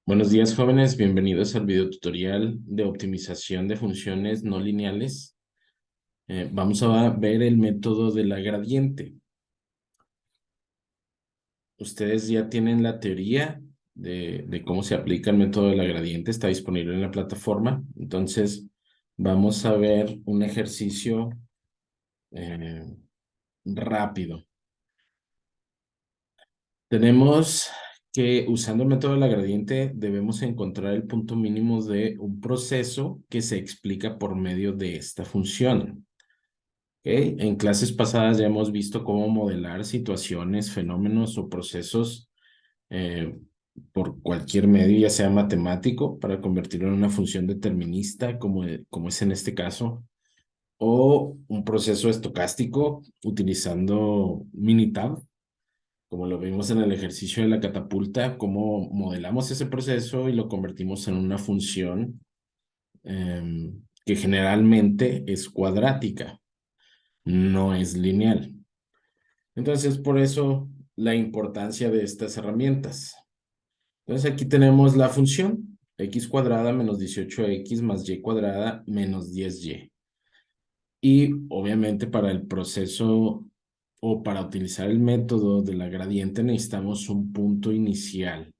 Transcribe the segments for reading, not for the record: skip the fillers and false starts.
Buenos días, jóvenes. Bienvenidos al video tutorial de optimización de funciones no lineales. Vamos a ver el método de la gradiente. Ustedes ya tienen la teoría de cómo se aplica el método de la gradiente. Está disponible en la plataforma. Entonces, vamos a ver un ejercicio eh, rápido. Tenemos que, usando el método de la gradiente, debemos encontrar el punto mínimo de un proceso que se explica por medio de esta función. ¿Ok? En clases pasadas ya hemos visto cómo modelar situaciones, fenómenos o procesos eh, por cualquier medio, ya sea matemático, para convertirlo en una función determinista, como es en este caso, o un proceso estocástico utilizando Minitab, como lo vimos en el ejercicio de la catapulta, cómo modelamos ese proceso y lo convertimos en una función que generalmente es cuadrática, no es lineal. Entonces, por eso la importancia de estas herramientas. Entonces, aquí tenemos la función x cuadrada menos 18x más y cuadrada menos 10y. Y obviamente para el proceso o para utilizar el método de la gradiente necesitamos un punto inicial.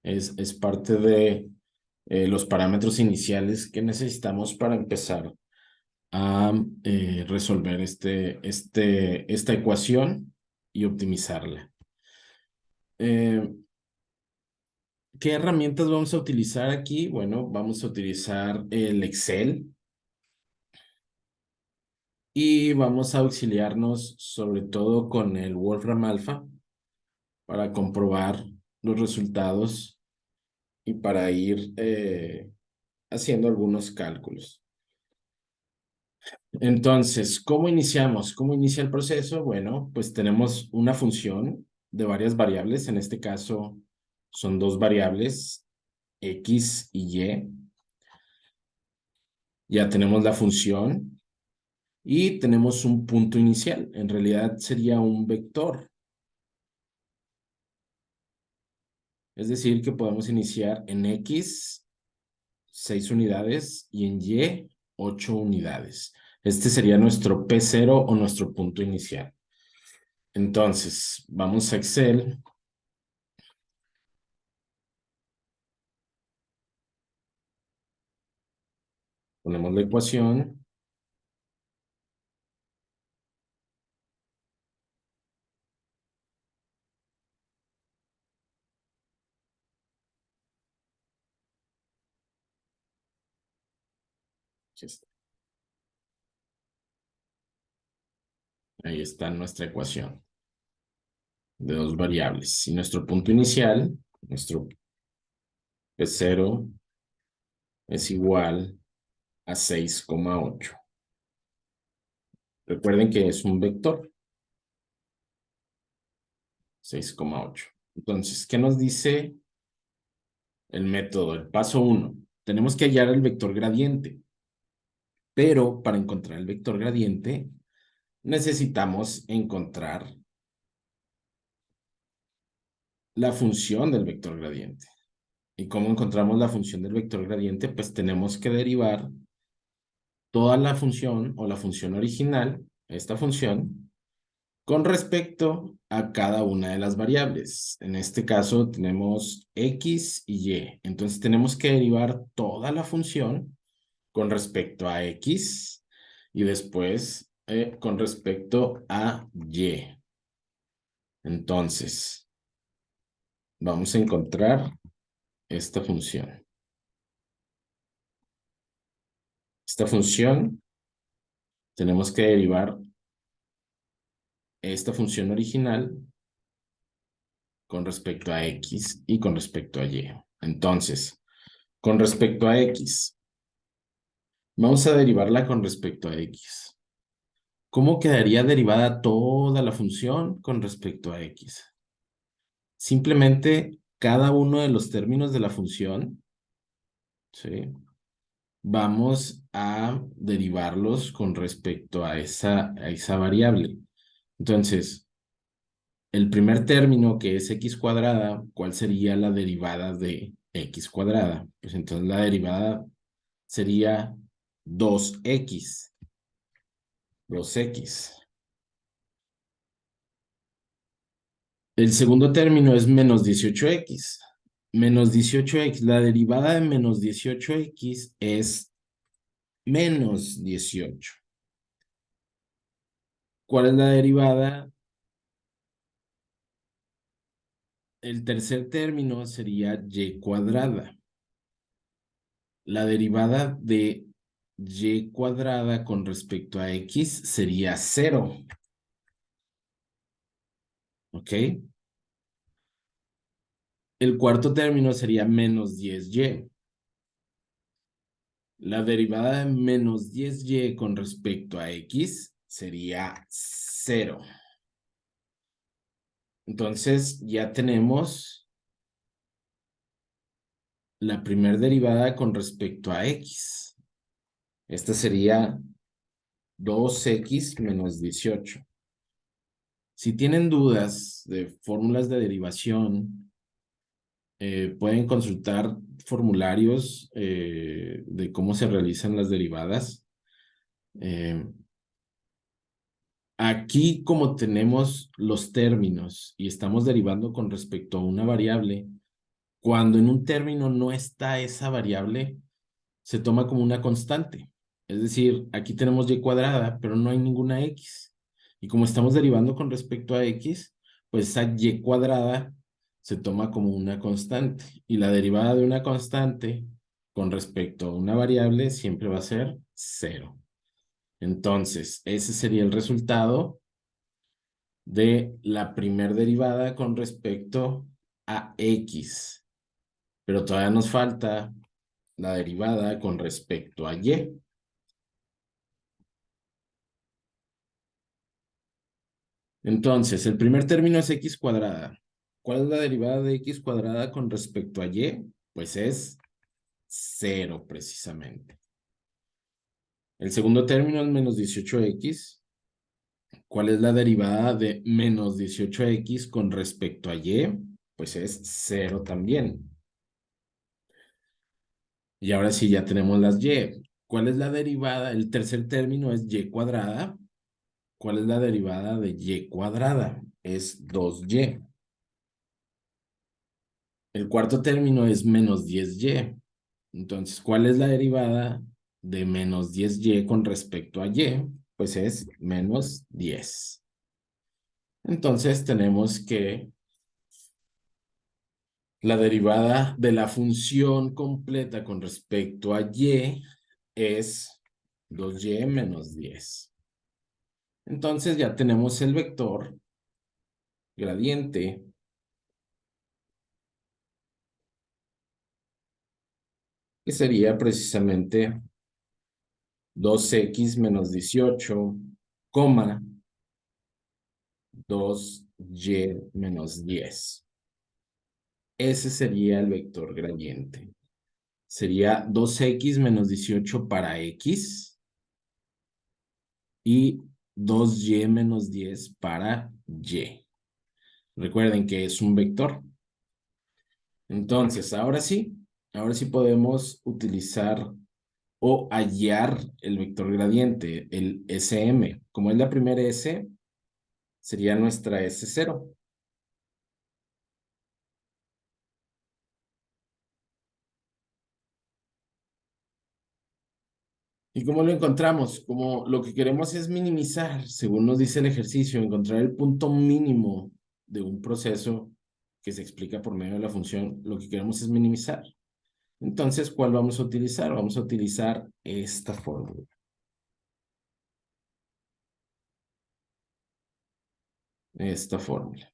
Es parte de los parámetros iniciales que necesitamos para empezar a resolver esta ecuación y optimizarla. ¿Qué herramientas vamos a utilizar aquí? Bueno, vamos a utilizar el Excel y vamos a auxiliarnos sobre todo con el Wolfram Alpha para comprobar los resultados y para ir haciendo algunos cálculos. Entonces, ¿cómo iniciamos? ¿Cómo inicia el proceso? Bueno, pues tenemos una función de varias variables. En este caso son dos variables, X y Y. Ya tenemos la función y tenemos un punto inicial. En realidad sería un vector. Es decir, que podemos iniciar en X 6 unidades y en Y 8 unidades. Este sería nuestro P0 o nuestro punto inicial. Entonces, vamos a Excel. Ponemos la ecuación. Ahí está nuestra ecuación de dos variables. Y nuestro punto inicial, nuestro P0 es igual a 6,8. Recuerden que es un vector. 6,8. Entonces, ¿qué nos dice el método? El paso 1. Tenemos que hallar el vector gradiente. Pero para encontrar el vector gradiente, necesitamos encontrar la función del vector gradiente. ¿Y cómo encontramos la función del vector gradiente? Pues tenemos que derivar toda la función o la función original, esta función, con respecto a cada una de las variables. En este caso tenemos X y Y. Entonces tenemos que derivar toda la función con respecto a X y después con respecto a Y. Entonces, vamos a encontrar esta función. Esta función, tenemos que derivar esta función original con respecto a X y con respecto a Y. Entonces, con respecto a X, vamos a derivarla con respecto a X. ¿Cómo quedaría derivada toda la función con respecto a X? Simplemente cada uno de los términos de la función, ¿sí? Vamos a derivarlos con respecto a esa variable. Entonces, el primer término, que es x cuadrada, ¿cuál sería la derivada de x cuadrada. Pues entonces la derivada sería 2x. 2x. El segundo término es menos 18x. Menos 18x. La derivada de menos 18x es menos 18. ¿Cuál es la derivada? El tercer término sería y cuadrada. La derivada de y cuadrada con respecto a x sería 0. ¿Ok? El cuarto término sería menos 10y. La derivada de menos 10y con respecto a x sería 0. Entonces ya tenemos la primera derivada con respecto a x. Esta sería 2x menos 18. Si tienen dudas de fórmulas de derivación, pueden consultar formularios de cómo se realizan las derivadas. Eh, Aquí, como tenemos los términos y estamos derivando con respecto a una variable, cuando en un término no está esa variable, se toma como una constante. Es decir, aquí tenemos y cuadrada, pero no hay ninguna x. Y como estamos derivando con respecto a x, pues esa y cuadrada se toma como una constante. Y la derivada de una constante con respecto a una variable siempre va a ser 0. Entonces, ese sería el resultado de la primer derivada con respecto a x. Pero todavía nos falta la derivada con respecto a y. Entonces, el primer término es x cuadrada. ¿Cuál es la derivada de x cuadrada con respecto a y? Pues es 0 precisamente. El segundo término es menos 18x. ¿Cuál es la derivada de menos 18x con respecto a y? Pues es 0 también. Y ahora sí, ya tenemos las y. ¿Cuál es la derivada? El tercer término es y cuadrada. ¿Cuál es la derivada de y cuadrada? Es 2y. El cuarto término es menos 10y. Entonces, ¿cuál es la derivada de menos 10y con respecto a y? Pues es menos 10. Entonces, tenemos que la derivada de la función completa con respecto a y es 2y menos 10. Entonces, ya tenemos el vector gradiente que sería precisamente 2x menos 18, coma 2y menos 10. Ese sería el vector gradiente. Sería 2x menos 18 para x y 2y menos 10 para y. Recuerden que es un vector. Entonces, ahora sí podemos utilizar o hallar el vector gradiente, el SM. Como es la primera S, sería nuestra S0. ¿Y cómo lo encontramos? Como lo que queremos es minimizar, según nos dice el ejercicio, encontrar el punto mínimo de un proceso que se explica por medio de la función, lo que queremos es minimizar. Entonces, ¿cuál vamos a utilizar? Vamos a utilizar esta fórmula. Esta fórmula.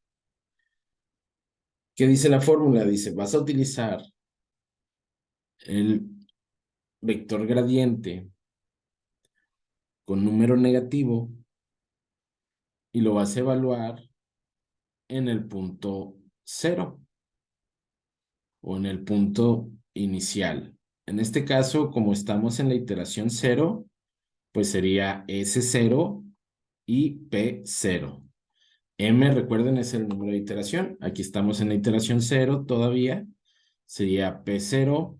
¿Qué dice la fórmula? Dice, vas a utilizar el vector gradiente con número negativo y lo vas a evaluar en el punto 0 o en el punto inicial. En este caso, como estamos en la iteración 0, pues sería S0 y P0. M, recuerden, es el número de iteración. Aquí estamos en la iteración 0 todavía. sería P0,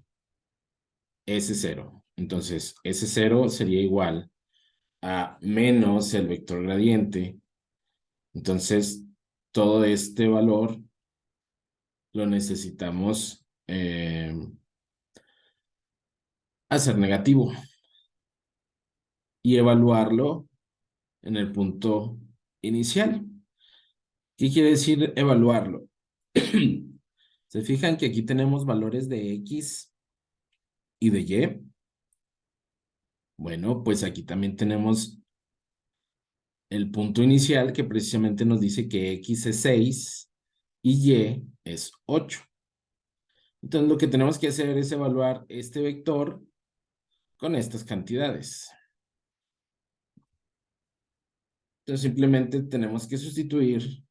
S0. Entonces, S0 sería igual a menos el vector gradiente. Entonces, todo este valor lo necesitamos hacer negativo y evaluarlo en el punto inicial. ¿Qué quiere decir evaluarlo? Se fijan que aquí tenemos valores de X y de Y. Bueno, pues aquí también tenemos el punto inicial que precisamente nos dice que X es 6 y Y es 8. Entonces lo que tenemos que hacer es evaluar este vector con estas cantidades. Entonces simplemente tenemos que sustituir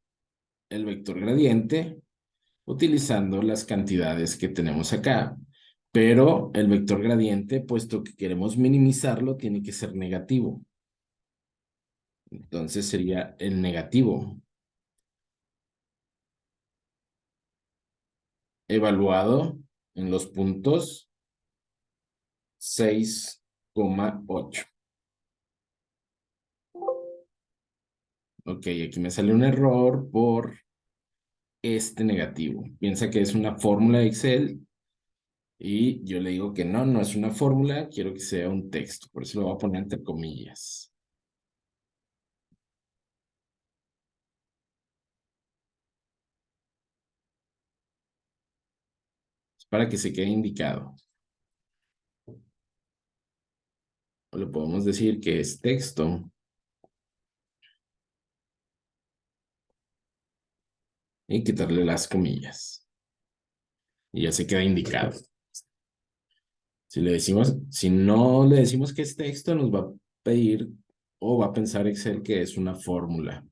el vector gradiente utilizando las cantidades que tenemos acá. Pero el vector gradiente, puesto que queremos minimizarlo, tiene que ser negativo. Entonces sería el negativo evaluado en los puntos 6,8. Ok, aquí me sale un error por este negativo. Piensa que es una fórmula de Excel y yo le digo que no, no es una fórmula, quiero que sea un texto, por eso lo voy a poner entre comillas. Es para que se quede indicado. O le podemos decir que es texto y quitarle las comillas. Y ya se queda indicado. Si no le decimos que es texto, nos va a pedir o va a pensar Excel que es una fórmula.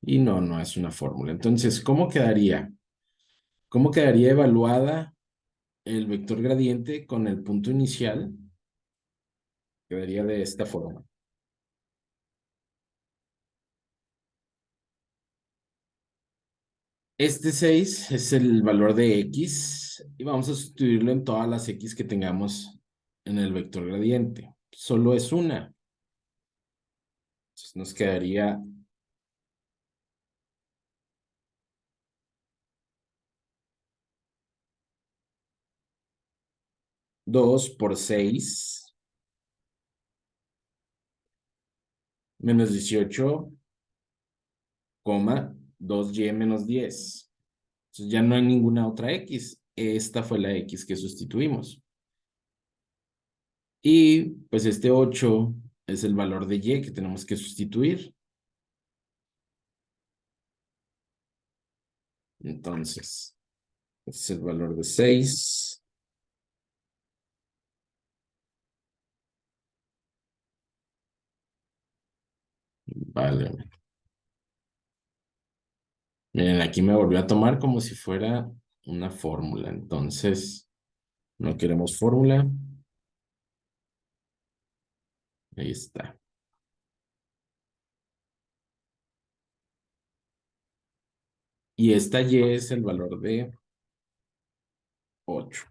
Y no, no es una fórmula. Entonces, ¿cómo quedaría? ¿Cómo quedaría evaluada el vector gradiente con el punto inicial? Quedaría de esta forma. Este 6 es el valor de X y vamos a sustituirlo en todas las X que tengamos en el vector gradiente. Solo es una. Entonces nos quedaría 2 por 6 menos 18, 2y menos 10. Entonces ya no hay ninguna otra X. Esta fue la X que sustituimos. Y pues este 8 es el valor de Y que tenemos que sustituir. Entonces, este es el valor de 6. Vale. Miren, aquí me volvió a tomar como si fuera una fórmula. Entonces, no queremos fórmula. Ahí está. Y esta Y es el valor de 8.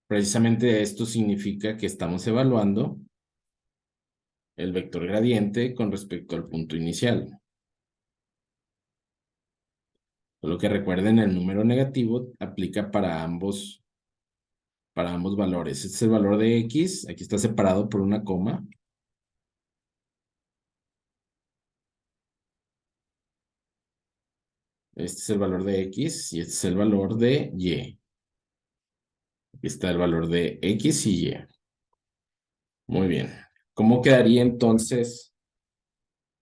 Precisamente esto significa que estamos evaluando el vector gradiente con respecto al punto inicial. Solo que recuerden, el número negativo aplica para ambos valores. Este es el valor de X, aquí está separado por una coma. Este es el valor de X y este es el valor de Y. Aquí está el valor de X y Y. Muy bien. ¿Cómo quedaría entonces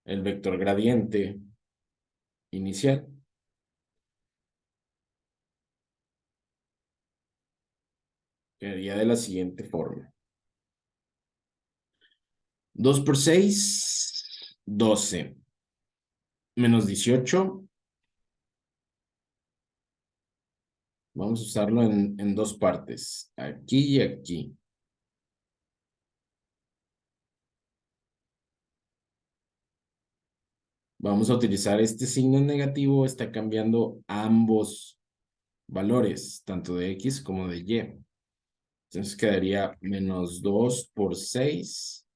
el vector gradiente inicial? Quedaría de la siguiente forma. 2 por 6, 12. Menos 18. Vamos a usarlo en dos partes, aquí y aquí. vamos a utilizar este signo negativo, está cambiando ambos valores, tanto de X como de Y. Entonces quedaría menos 2 por 6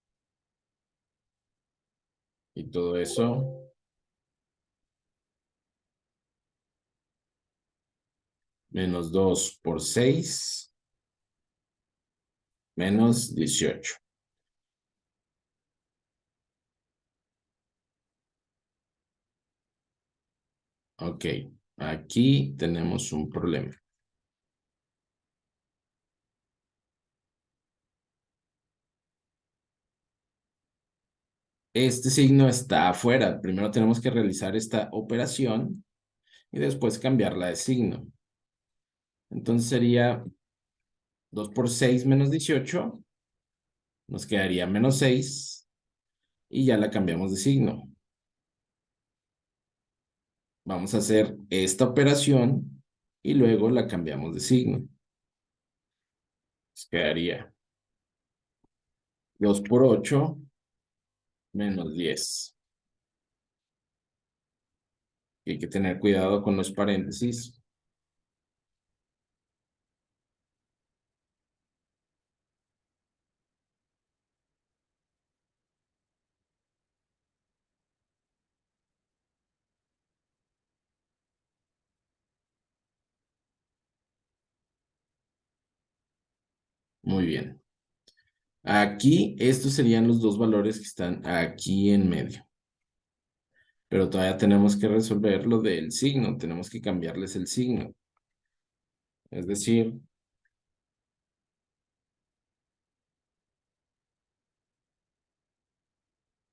y todo eso menos 2 por 6 menos 18. Ok, aquí tenemos un problema. Este signo está afuera. Primero tenemos que realizar esta operación y después cambiarla de signo. Entonces sería 2 por 6 menos 18. Nos quedaría menos 6 y ya la cambiamos de signo. Vamos a hacer esta operación y luego la cambiamos de signo. Nos quedaría 2 por 8 menos 10. Y hay que tener cuidado con los paréntesis. Muy bien. Aquí, estos serían los dos valores que están aquí en medio. Pero todavía tenemos que resolver lo del signo. Tenemos que cambiarles el signo. Es decir,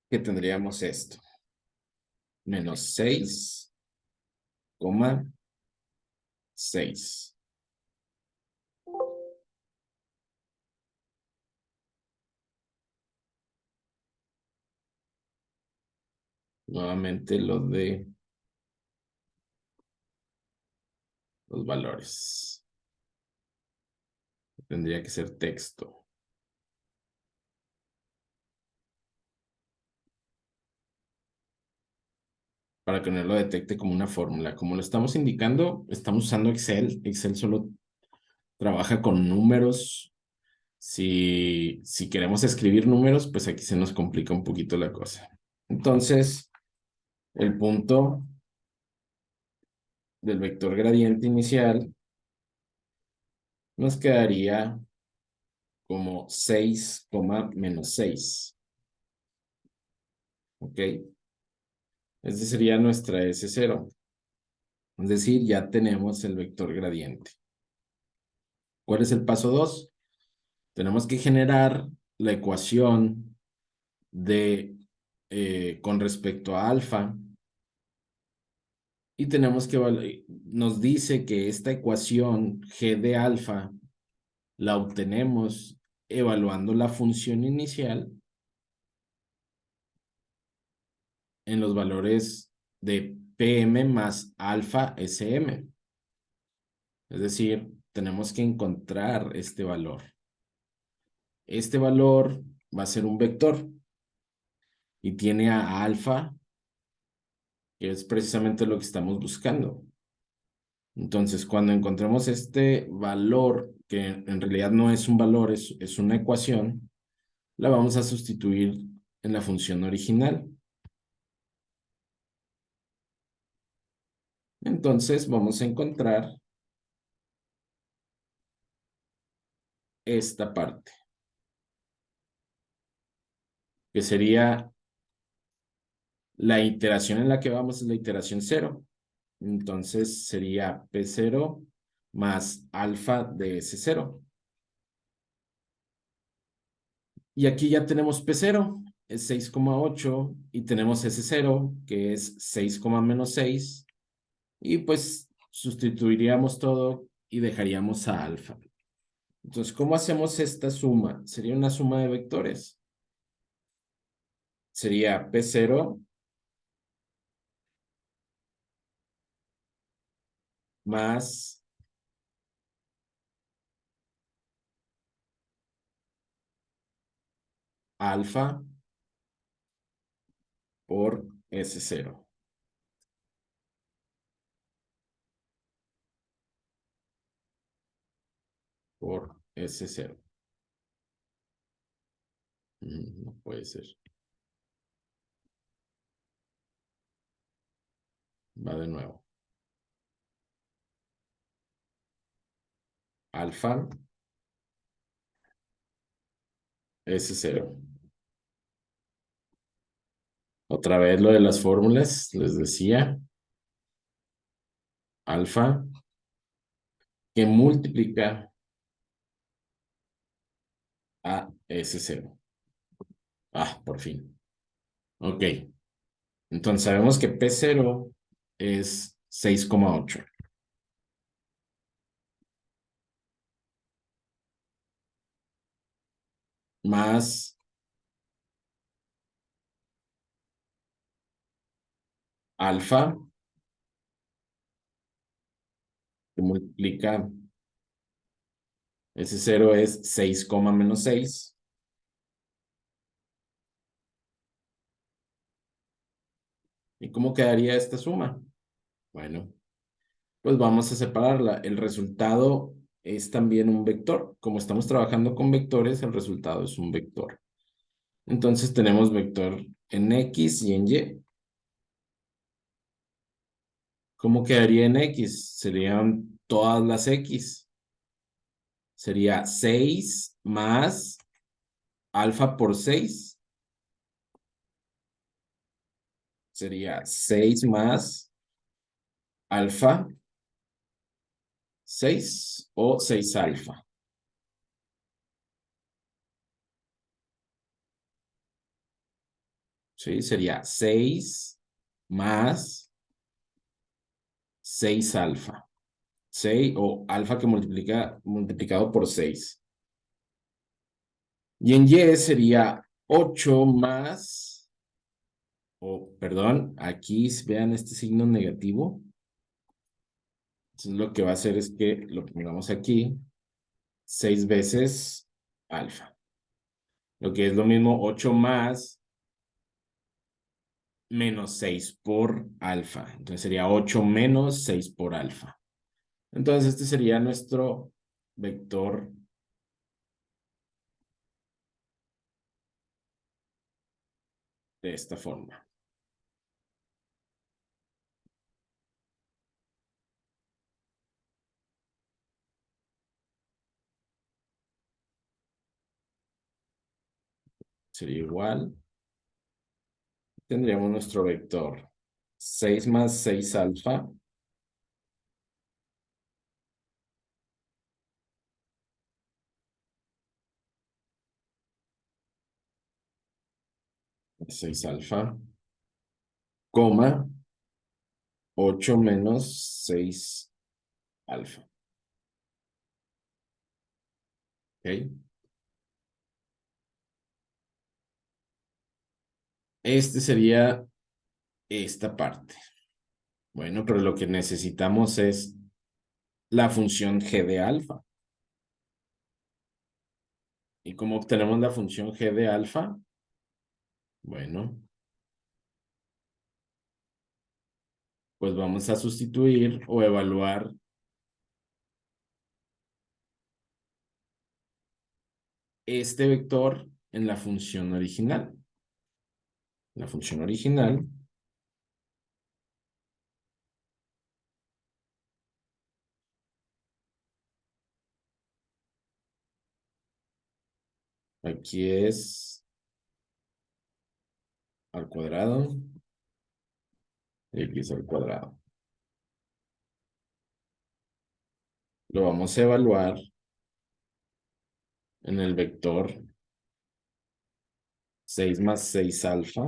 que tendríamos esto. Menos 6, 6. Nuevamente lo de los valores. Tendría que ser texto. Para que no lo detecte como una fórmula. Como lo estamos indicando, estamos usando Excel. Excel solo trabaja con números. Si queremos escribir números, pues aquí se nos complica un poquito la cosa. Entonces, el punto del vector gradiente inicial nos quedaría como 6, menos 6. ¿Ok? Ese sería nuestra S0. Es decir, ya tenemos el vector gradiente. ¿Cuál es el paso 2? Tenemos que generar la ecuación de con respecto a alfa y tenemos que nos dice que esta ecuación G de alfa la obtenemos evaluando la función inicial en los valores de PM más alfa SM. Es decir, tenemos que encontrar este valor. Este valor va a ser un vector y tiene a alfa, que es precisamente lo que estamos buscando. Entonces, cuando encontremos este valor, que en realidad no es un valor, es una ecuación, la vamos a sustituir en la función original. Entonces, vamos a encontrar esta parte, que sería la iteración en la que vamos, es la iteración 0. Entonces, sería P0 más alfa de S0. Y aquí ya tenemos P0, es 6,8 y tenemos S0, que es 6, menos 6. Y pues sustituiríamos todo y dejaríamos a alfa. Entonces, ¿cómo hacemos esta suma? Sería una suma de vectores. Sería P0 más alfa por S0. por S0. No puede ser. Va de nuevo. Alfa S0. Otra vez lo de las fórmulas, les decía. Alfa que multiplica a S0. Ah, por fin. Ok. Entonces sabemos que P0 es 6,8. Más alfa que multiplica S0 es 6, menos 6. ¿Y cómo quedaría esta suma? Bueno, pues vamos a separarla. El resultado es también un vector. Como estamos trabajando con vectores, el resultado es un vector. Entonces tenemos vector en X y en Y. ¿Cómo quedaría en X? Serían todas las X. Sería 6 más alfa por 6. Sería 6 más alfa 6 o 6 alfa. ¿Sí? Sería 6 más 6 alfa. 6 o alfa que multiplicado por 6. Y en Y sería 8 más, perdón, aquí vean este signo negativo. Entonces lo que va a hacer es que lo pongamos aquí 6 veces alfa. Lo que es lo mismo 8 más menos 6 por alfa. Entonces sería 8 menos 6 por alfa. Entonces este sería nuestro vector de esta forma. Sería igual. Tendríamos nuestro vector 6 más 6 alfa. Seis alfa, coma, 8 menos 6 alfa. ¿Ok? Este sería esta parte. Bueno, pero lo que necesitamos es la función g de alfa. ¿Y cómo obtenemos la función g de alfa? Bueno, pues vamos a sustituir o evaluar este vector en la función original. La función original aquí es al cuadrado y aquí es al cuadrado. Lo vamos a evaluar en el vector 6 más 6 alfa.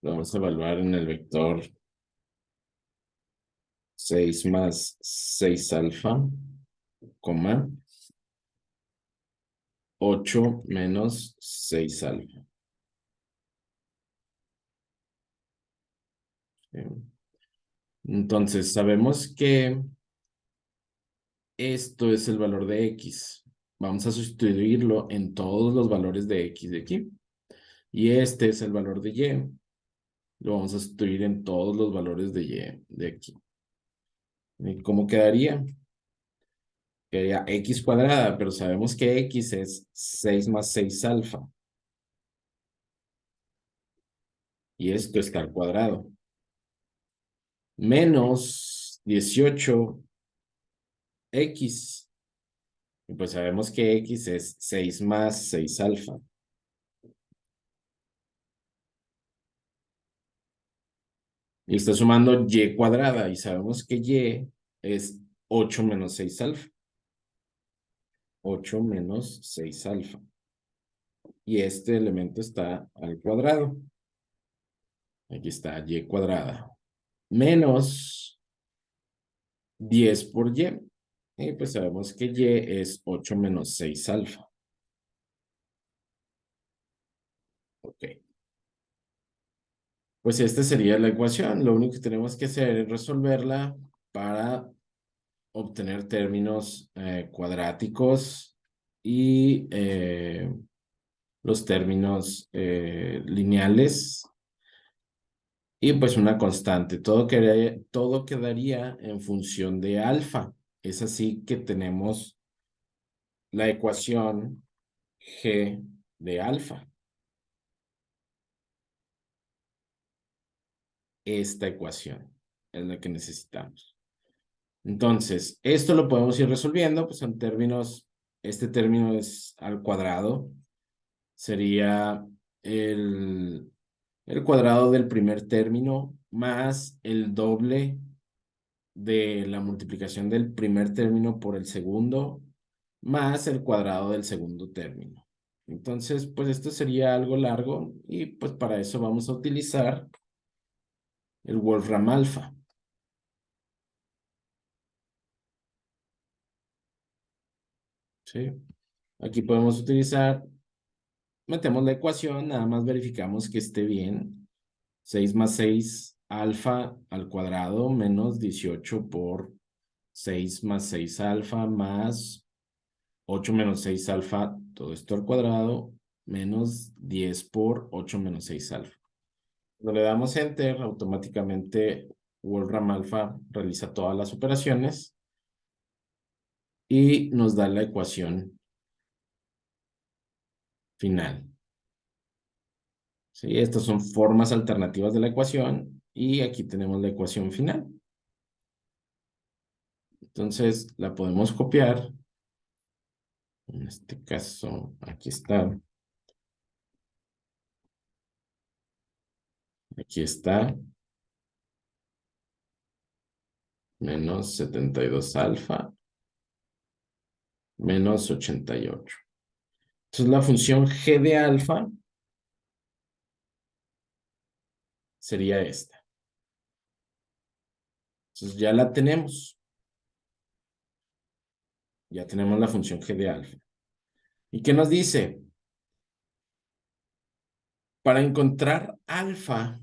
Lo vamos a evaluar en el vector 6 más 6 alfa, coma, 8 menos 6 alfa. Entonces, sabemos que esto es el valor de X. Vamos a sustituirlo en todos los valores de X de aquí. Y este es el valor de y. Lo vamos a sustituir en todos los valores de y de aquí. ¿Y cómo quedaría? Quedaría x cuadrada, pero sabemos que x es 6 más 6 alfa. Y esto está al cuadrado. Menos 18x. Y pues sabemos que x es 6 más 6 alfa. Y está sumando y cuadrada. Y sabemos que y es 8 menos 6 alfa. 8 menos 6 alfa. Y este elemento está al cuadrado. Aquí está y cuadrada. Menos 10 por y. Y pues sabemos que y es 8 menos 6 alfa. Ok. Pues esta sería la ecuación. Lo único que tenemos que hacer es resolverla para obtener términos cuadráticos y los términos lineales y pues una constante. Todo quedaría en función de alfa. Es así que tenemos la ecuación G de alfa. Esta ecuación es la que necesitamos. Entonces, esto lo podemos ir resolviendo, pues en términos, este término es al cuadrado, sería el, el cuadrado del primer término más el doble de la multiplicación del primer término por el segundo, más el cuadrado del segundo término. Entonces, pues esto sería algo largo y pues para eso vamos a utilizar el Wolfram alfa. ¿Sí? Aquí podemos utilizar, metemos la ecuación, nada más verificamos que esté bien. 6 más 6 alfa al cuadrado menos 18 por 6 más 6 alfa más 8 menos 6 alfa, todo esto al cuadrado, menos 10 por 8 menos 6 alfa. Cuando le damos enter, automáticamente Wolfram alfa realiza todas las operaciones y nos da la ecuación final. ¿Sí? Estas son formas alternativas de la ecuación y aquí tenemos la ecuación final. Entonces la podemos copiar. En este caso, aquí está. Aquí está. Menos 72 alfa. Menos 88. Entonces la función g de alfa sería esta. Entonces ya la tenemos. Ya tenemos la función g de alfa. ¿Y qué nos dice? Para encontrar alfa,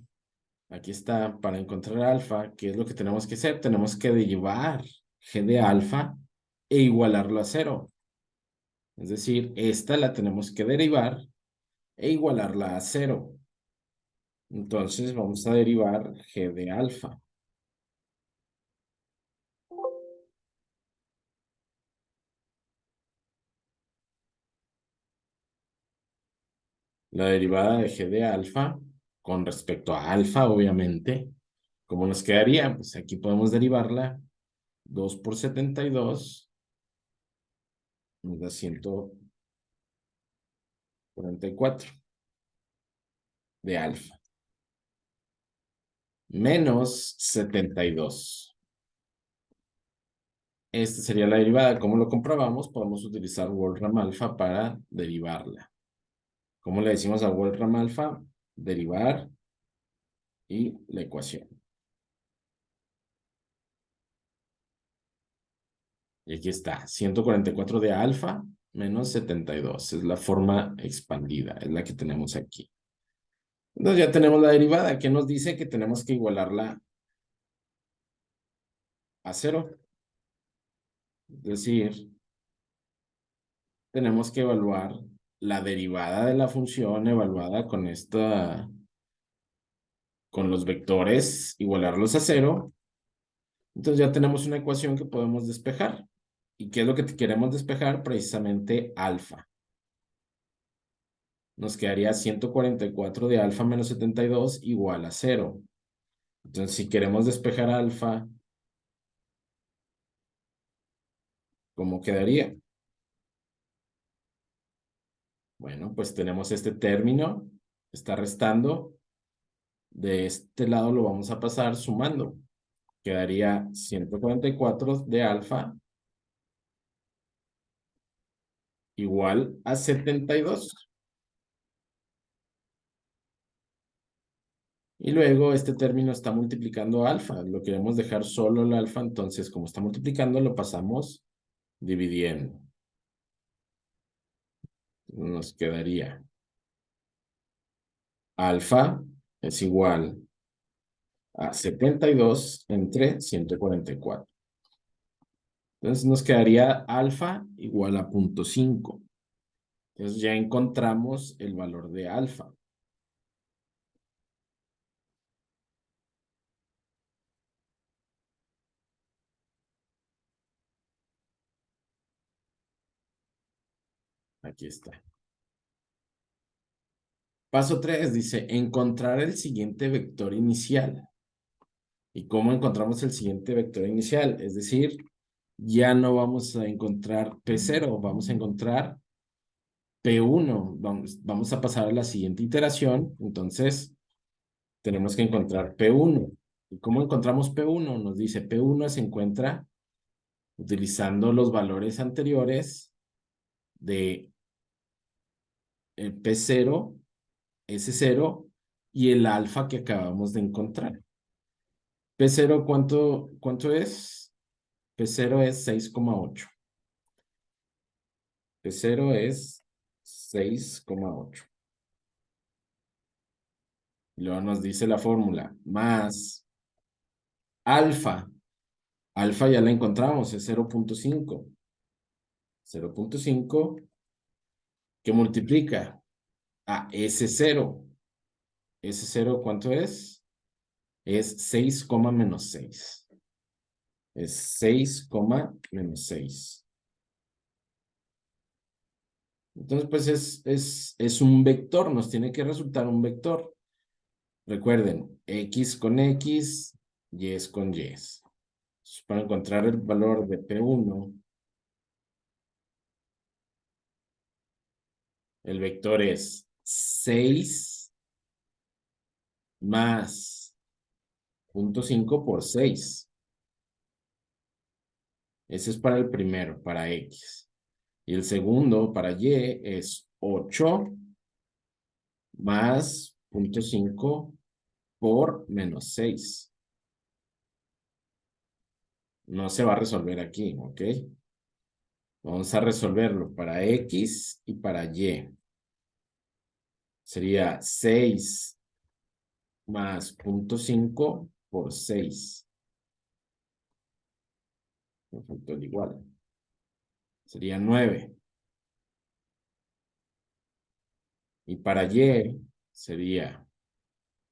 aquí está, para encontrar alfa, ¿qué es lo que tenemos que hacer? Tenemos que derivar g de alfa e igualarlo a cero. Es decir, esta la tenemos que derivar e igualarla a cero. Entonces vamos a derivar g de alfa. La derivada de g de alfa con respecto a alfa, obviamente. ¿Cómo nos quedaría? Pues aquí podemos derivarla. 2 por 72 nos da 144 de alfa. Menos 72. Esta sería la derivada. ¿Cómo lo comprobamos? Podemos utilizar Wolfram alfa para derivarla. ¿Cómo le decimos a Wolfram alfa? Derivar y la ecuación. Y aquí está, 144 de alfa menos 72. Es la forma expandida, es la que tenemos aquí. Entonces ya tenemos la derivada, que nos dice que tenemos que igualarla a cero. Es decir, tenemos que evaluar la derivada de la función evaluada con con los vectores, igualarlos a cero. Entonces ya tenemos una ecuación que podemos despejar. ¿Y qué es lo que queremos despejar? Precisamente alfa. Nos quedaría 144 de alfa menos 72 igual a cero. Entonces, si queremos despejar alfa, ¿cómo quedaría? Bueno, pues tenemos este término, está restando. De este lado lo vamos a pasar sumando. Quedaría 144 de alfa igual a 72. Y luego este término está multiplicando alfa. Lo queremos dejar solo el alfa, entonces como está multiplicando, lo pasamos dividiendo. Nos quedaría alfa es igual a 72 entre 144. Entonces nos quedaría alfa igual a 0.5. Entonces ya encontramos el valor de alfa. Aquí está. Paso 3 dice, encontrar el siguiente vector inicial. ¿Y cómo encontramos el siguiente vector inicial? Es decir, ya no vamos a encontrar P0, vamos a encontrar P1. Vamos a pasar a la siguiente iteración. Entonces, tenemos que encontrar P1. ¿Y cómo encontramos P1? Nos dice P1 se encuentra utilizando los valores anteriores de el P0, S0 y el alfa que acabamos de encontrar. P0, ¿cuánto es? P0 es 6,8. P0 es 6,8. Y luego nos dice la fórmula, más alfa. Alfa ya la encontramos, es 0.5. 0.5 que multiplica a S0. S0, ¿cuánto es? Es 6, menos 6. Es 6, menos 6. Entonces, pues es un vector, nos tiene que resultar un vector. Recuerden, X con X, Y es con Y. Entonces, para encontrar el valor de P1, el vector es 6 más 0.5 por 6. Ese es para el primero, para X. Y el segundo, para Y, es 8 más 0.5 por menos 6. No se va a resolver aquí, ¿ok? Vamos a resolverlo para X y para Y. Sería 6 más 0.5 por 6. Perfecto, igual. Sería 9. Y para Y sería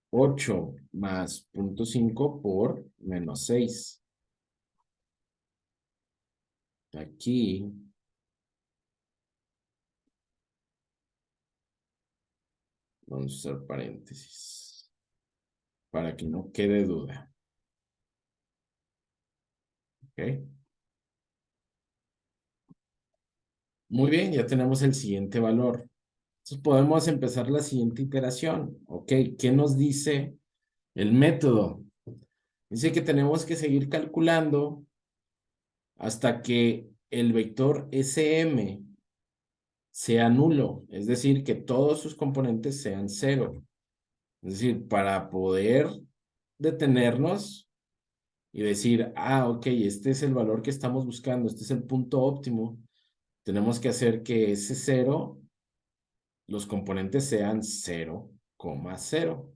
8 más 0.5 por menos 6. Aquí vamos a usar paréntesis para que no quede duda. ¿Ok? Muy bien, ya tenemos el siguiente valor. Entonces podemos empezar la siguiente iteración. ¿Ok? ¿Qué nos dice el método? Dice que tenemos que seguir calculando hasta que el vector SM sea nulo, es decir, que todos sus componentes sean cero. Es decir, para poder detenernos y decir, ah, ok, este es el valor que estamos buscando, este es el punto óptimo, tenemos que hacer que ese cero, los componentes sean 0,0.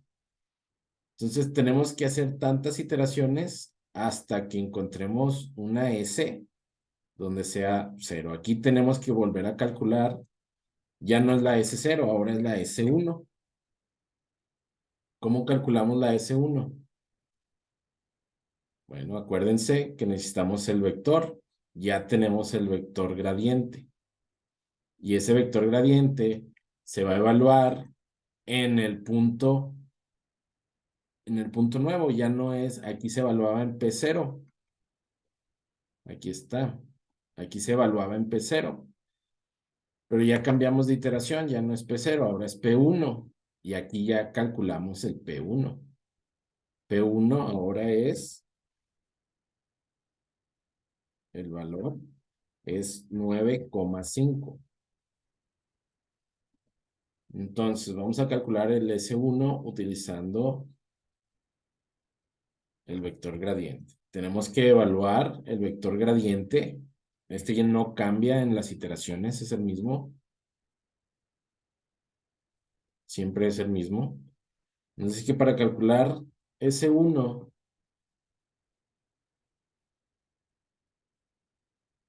Entonces tenemos que hacer tantas iteraciones hasta que encontremos una S donde sea 0. Aquí tenemos que volver a calcular Ya no es la S0, ahora es la S1. ¿Cómo calculamos la S1? Bueno, acuérdense que necesitamos el vector. Ya tenemos el vector gradiente. Y ese vector gradiente se va a evaluar en el punto, nuevo. Ya no es, aquí se evaluaba en P0. Aquí está. Aquí se evaluaba en P0. Pero ya cambiamos de iteración, ya no es P0, ahora es P1. Y aquí ya calculamos el P1. P1 ahora es, el valor es 9,5. Entonces, vamos a calcular el S1 utilizando el vector gradiente. Tenemos que evaluar el vector gradiente. Este ya no cambia en las iteraciones, es el mismo. Siempre es el mismo. Así que para calcular S1,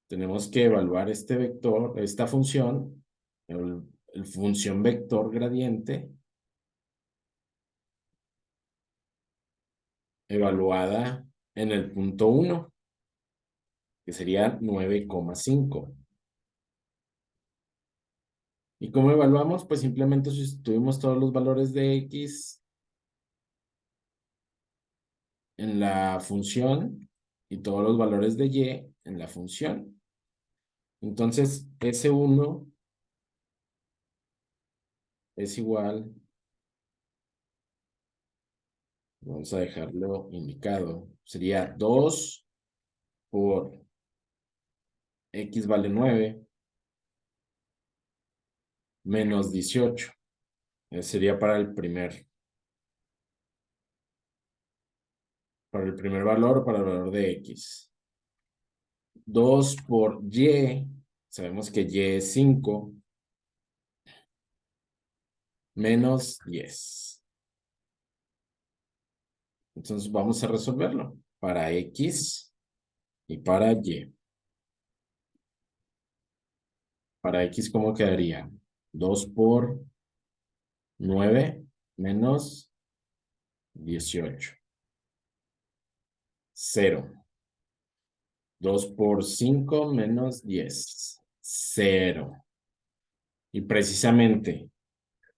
tenemos que evaluar este vector, esta función, el función vector gradiente, evaluada en el punto 1, que sería 9,5. ¿Y cómo evaluamos? Pues simplemente sustituimos todos los valores de X en la función y todos los valores de Y en la función. Entonces, S1 es igual, vamos a dejarlo indicado, sería 2 por X vale 9 menos 18. Sería para el primer valor o para el valor de X. 2 por Y, sabemos que Y es 5, menos 10. Entonces vamos a resolverlo para X y para Y. Para X, ¿cómo quedaría? 2 por 9 menos 18. 0. 2 por 5 menos 10. 0. Y precisamente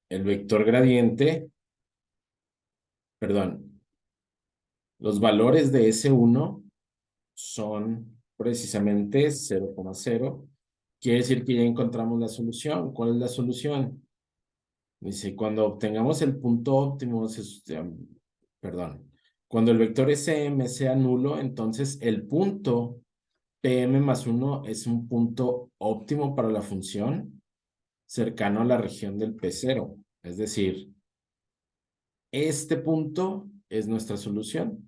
el vector gradiente, perdón, los valores de S1 son precisamente 0,0. Quiere decir que ya encontramos la solución. ¿Cuál es la solución? Dice, cuando obtengamos el punto óptimo, perdón, cuando el vector SM sea nulo, entonces el punto PM más 1 es un punto óptimo para la función cercano a la región del P0. Es decir, este punto es nuestra solución.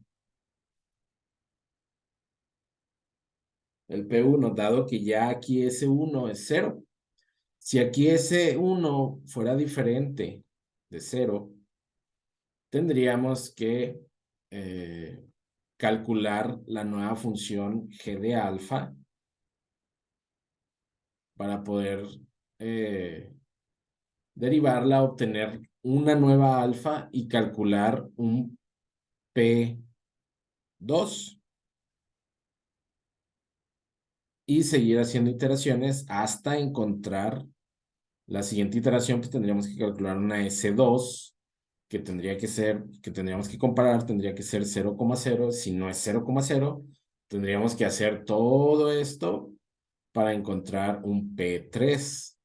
El P1, dado que ya aquí S1 es 0. Si aquí S1 fuera diferente de 0, tendríamos que calcular la nueva función g de alfa para poder derivarla, obtener una nueva alfa y calcular un P2 y seguir haciendo iteraciones hasta encontrar la siguiente iteración. Pues tendríamos que calcular una S2 que tendríamos que comparar, tendría que ser 0,0. Si no es 0,0, tendríamos que hacer todo esto para encontrar un P3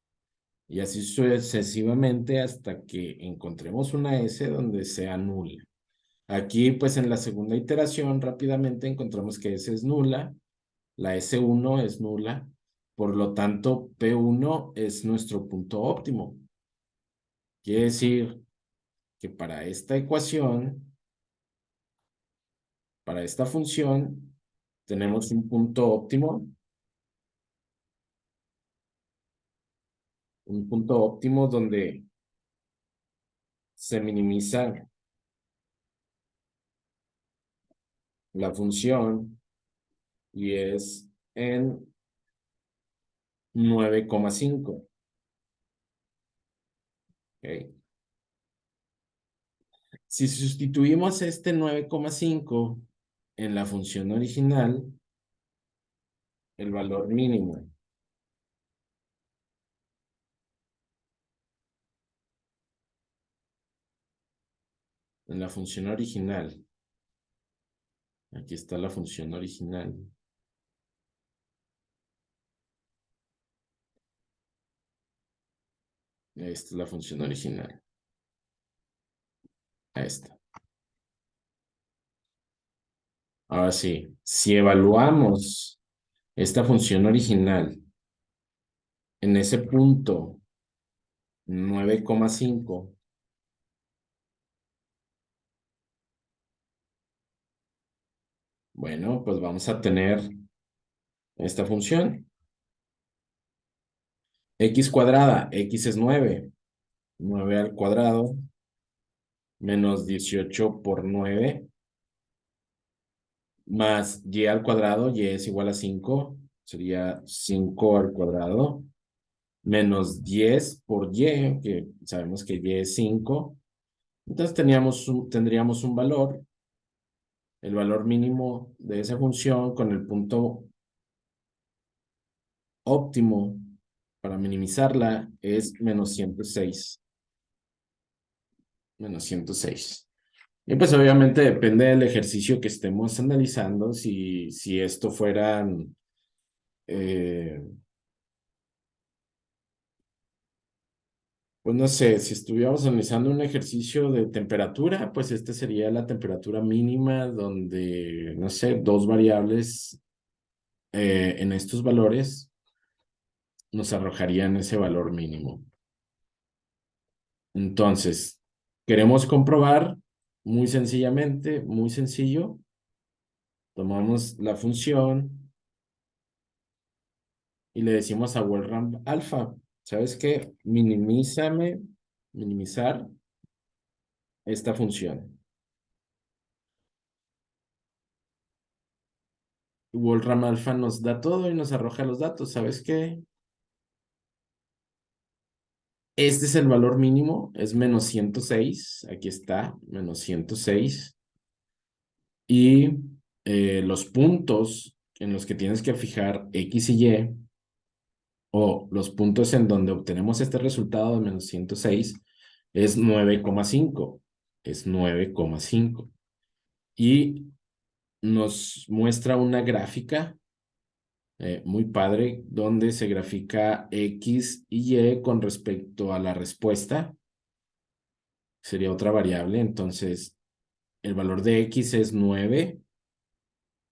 y así sucesivamente hasta que encontremos una S donde sea nula. Aquí, pues en la segunda iteración, rápidamente encontramos que S es nula, la S1 es nula, por lo tanto, P1 es nuestro punto óptimo. Quiere decir que para esta ecuación, para esta función, tenemos un punto óptimo donde se minimiza la función y es en 9,5. ¿Ok? Si sustituimos este 9,5 en la función original, el valor mínimo en la función original, aquí está la función original. Esta es la función original. Esta. Ahora sí, si evaluamos esta función original en ese punto 9,5, bueno, pues vamos a tener esta función. X cuadrada, X es 9. 9 al cuadrado menos 18 por 9 más y al cuadrado, y es igual a 5, sería 5 al cuadrado, menos 10 por y, que sabemos que y es 5. Entonces tendríamos un valor, el valor mínimo de esa función con el punto óptimo para minimizarla es menos 106. Menos 106. Y pues obviamente depende del ejercicio que estemos analizando, si esto fueran, pues no sé, si estuviéramos analizando un ejercicio de temperatura, pues este sería la temperatura mínima donde, no sé, dos variables en estos valores nos arrojarían ese valor mínimo. Entonces, queremos comprobar muy sencillamente, muy sencillo, tomamos la función y le decimos a Wolfram alfa, ¿sabes qué? Minimizar esta función. Wolfram alfa nos da todo y nos arroja los datos, ¿sabes qué? Este es el valor mínimo, es menos 106, aquí está, menos 106. Y los puntos en los que tienes que fijar X y Y, o los puntos en donde obtenemos este resultado de menos 106, es 9,5. Es 9,5. Y nos muestra una gráfica muy padre donde se grafica X y Y con respecto a la respuesta. Sería otra variable. Entonces, el valor de X es 9.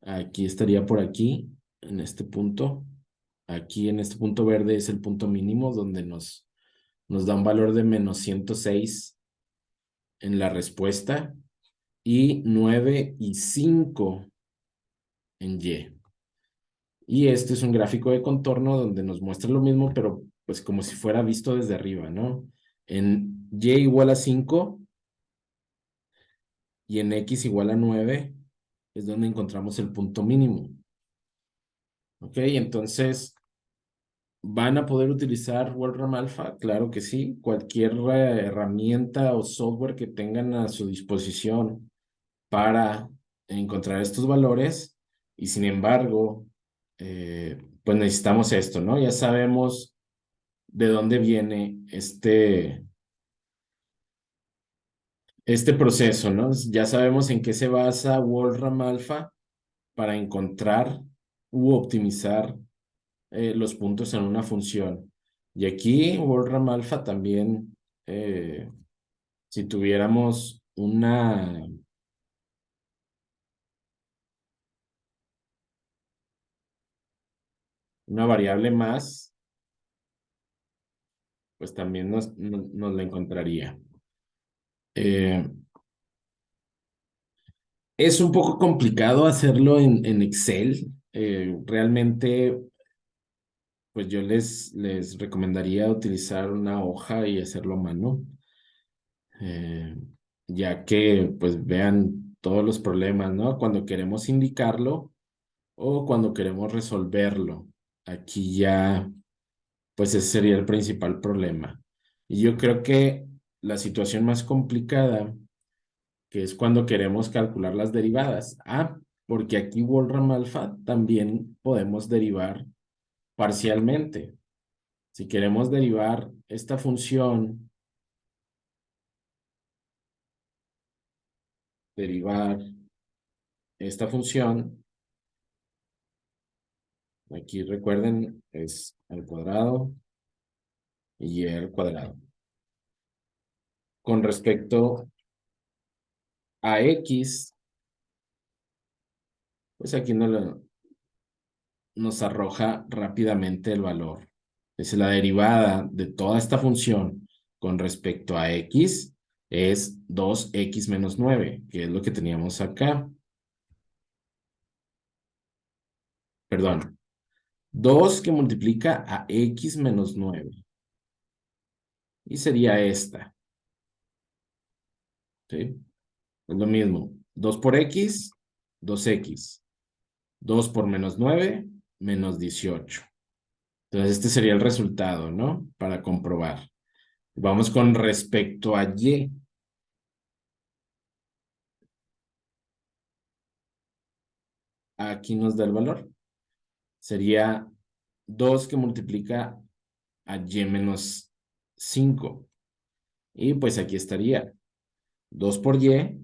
Aquí estaría por aquí, en este punto. Aquí en este punto verde es el punto mínimo donde nos da un valor de menos 106 en la respuesta y 9,5 en Y. Y este es un gráfico de contorno donde nos muestra lo mismo, pero pues como si fuera visto desde arriba, ¿no? En Y igual a 5 y en X igual a 9 es donde encontramos el punto mínimo. ¿Ok? Entonces, ¿van a poder utilizar WordRAM Alpha? Claro que sí. Cualquier herramienta o software que tengan a su disposición para encontrar estos valores. Y sin embargo, pues necesitamos esto, ¿no? Ya sabemos de dónde viene este proceso, ¿no? Ya sabemos en qué se basa WordRAM Alpha para encontrar u optimizar los puntos en una función. Y aquí WordRAM Alpha también, si tuviéramos una variable más, pues también nos la encontraría. Eh, es un poco complicado hacerlo en Excel. Realmente, pues yo les recomendaría utilizar una hoja y hacerlo a mano, eh, ya que pues vean todos los problemas, ¿no? Cuando queremos indicarlo o cuando queremos resolverlo. Aquí ya, pues ese sería el principal problema. Y yo creo que la situación más complicada, que es cuando queremos calcular las derivadas. Porque aquí Wolfram Alpha también podemos derivar parcialmente. Si queremos derivar esta función, derivar esta función, aquí recuerden, es al cuadrado y y al cuadrado. Con respecto a x, pues aquí nos arroja rápidamente el valor. Es la derivada de toda esta función con respecto a x es 2x menos 9, que es lo que teníamos acá. Perdón, 2 que multiplica a x menos 9. Y sería esta, ¿sí? Es lo mismo. 2 por x, 2x. 2 por menos 9, menos 18. Entonces, este sería el resultado, ¿no? Para comprobar. Vamos con respecto a y. Aquí nos da el valor. Sería 2 que multiplica a y menos 5. Y pues aquí estaría 2 por y,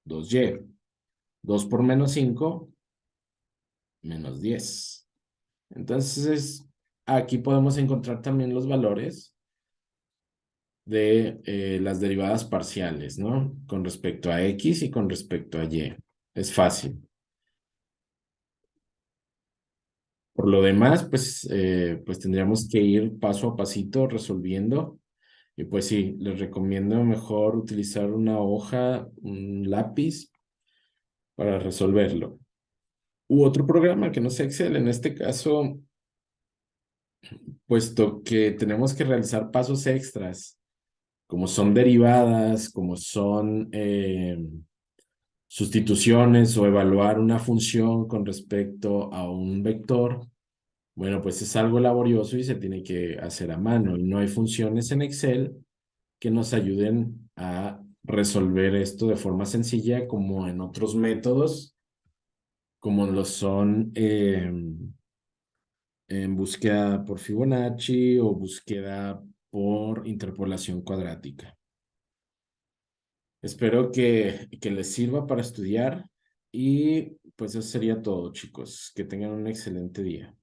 2y. 2 por menos 5, menos 10. Entonces, aquí podemos encontrar también los valores de las derivadas parciales, ¿no? Con respecto a x y con respecto a y. Es fácil. Por lo demás, pues tendríamos que ir paso a pasito resolviendo. Y pues sí, les recomiendo mejor utilizar una hoja, un lápiz para resolverlo. U otro programa que no sea Excel. En este caso, puesto que tenemos que realizar pasos extras, como son derivadas, como son sustituciones o evaluar una función con respecto a un vector, bueno, pues es algo laborioso y se tiene que hacer a mano. Y no hay funciones en Excel que nos ayuden a resolver esto de forma sencilla como en otros métodos, como lo son en búsqueda por Fibonacci o búsqueda por interpolación cuadrática. Espero que les sirva para estudiar y pues eso sería todo, chicos. Que tengan un excelente día.